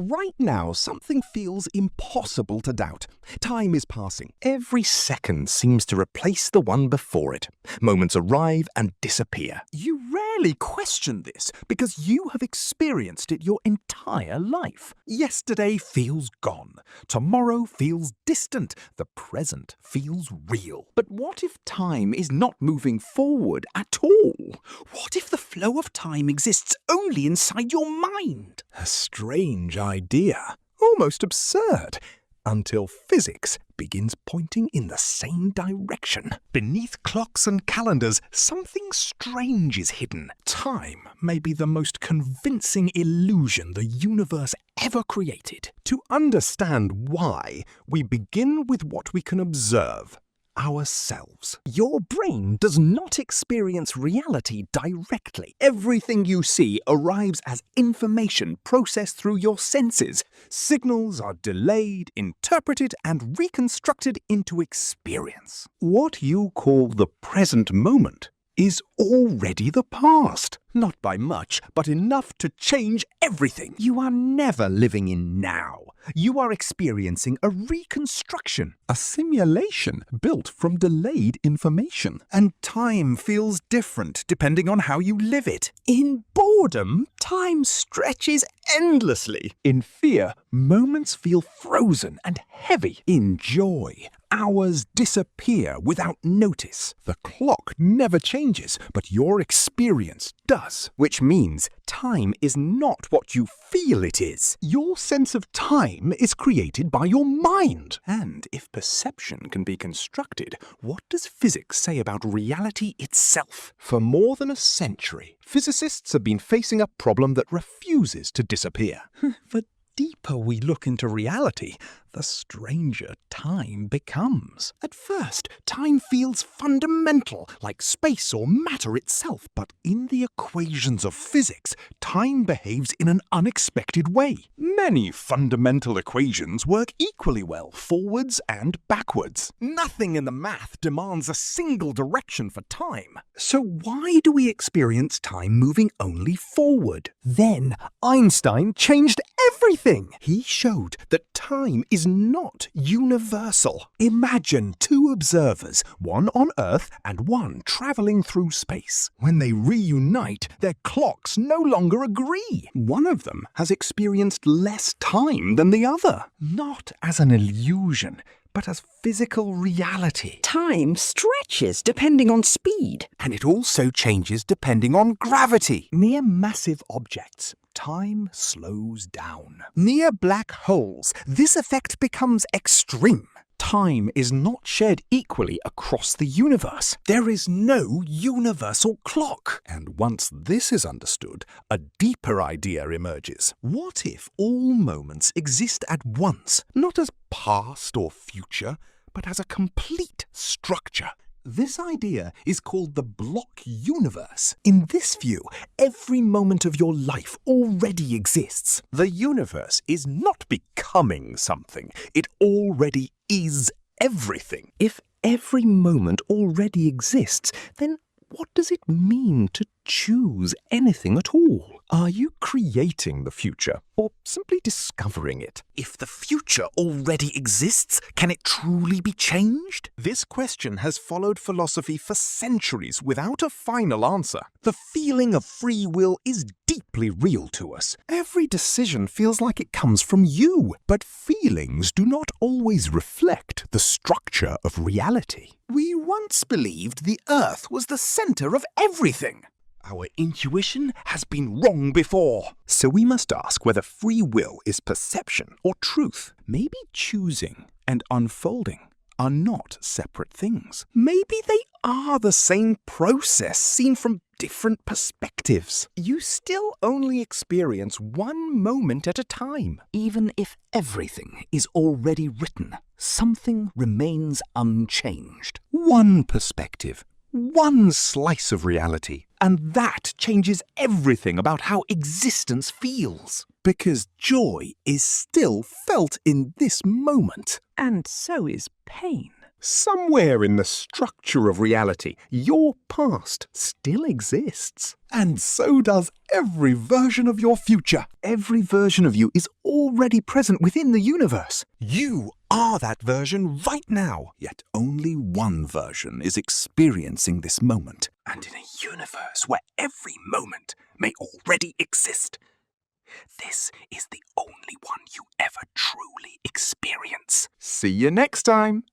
Right now, something feels impossible to doubt. Time is passing. Every second seems to replace the one before it. Moments arrive and disappear. You rarely question this because you have experienced it your entire life. Yesterday feels gone. Tomorrow feels distant. The present feels real. But what if time is not moving forward at all? What if the flow of time exists only inside your mind? A strange idea. Almost absurd. Until physics begins pointing in the same direction. Beneath clocks and calendars, something strange is hidden. Time may be the most convincing illusion the universe ever created. To understand why, we begin with what we can observe. Ourselves. Your brain does not experience reality directly. Everything you see arrives as information processed through your senses. Signals are delayed, interpreted, and reconstructed into experience. What you call the present moment is already the past. Not by much, but enough to change everything. You are never living in now. You are experiencing a reconstruction, a simulation built from delayed information. And time feels different depending on how you live it. In boredom, time stretches endlessly. In fear, moments feel frozen and heavy. In joy, hours disappear without notice. The clock never changes, but your experience does. Which means time is not what you feel it is. Your sense of time is created by your mind. And if perception can be constructed, what does physics say about reality itself? For more than a century, physicists have been facing a problem that refuses to disappear. The deeper we look into reality, the stranger time becomes. At first, time feels fundamental, like space or matter itself. But in the equations of physics, time behaves in an unexpected way. Many fundamental equations work equally well, forwards and backwards. Nothing in the math demands a single direction for time. So why do we experience time moving only forward? Then Einstein changed everything. He showed that time is not universal. Imagine two observers, one on Earth and one traveling through space. When they reunite, their clocks no longer agree. One of them has experienced less time than the other. Not as an illusion, but as physical reality. Time stretches depending on speed. And it also changes depending on gravity. Near massive objects, time slows down. Near black holes, this effect becomes extreme. Time is not shared equally across the universe. There is no universal clock. And once this is understood, a deeper idea emerges. What if all moments exist at once, not as past or future, but as a complete structure? This idea is called the block universe. In this view, every moment of your life already exists. The universe is not becoming something. It already is everything. If every moment already exists, then what does it mean to choose anything at all? Are you creating the future or simply discovering it? If the future already exists, can it truly be changed? This question has followed philosophy for centuries without a final answer. The feeling of free will is deeply real to us. Every decision feels like it comes from you, but feelings do not always reflect the structure of reality. We once believed the Earth was the center of everything. Our intuition has been wrong before. So we must ask whether free will is perception or truth. Maybe choosing and unfolding are not separate things. Maybe they are the same process seen from different perspectives. You still only experience one moment at a time. Even if everything is already written, something remains unchanged. One perspective, one slice of reality, and that changes everything about how existence feels. Because joy is still felt in this moment. And so is pain. Somewhere in the structure of reality, your past still exists. And so does every version of your future. Every version of you is already already present within the universe. You are that version right now. Yet only one version is experiencing this moment. And in a universe where every moment may already exist, this is the only one you ever truly experience. See you next time.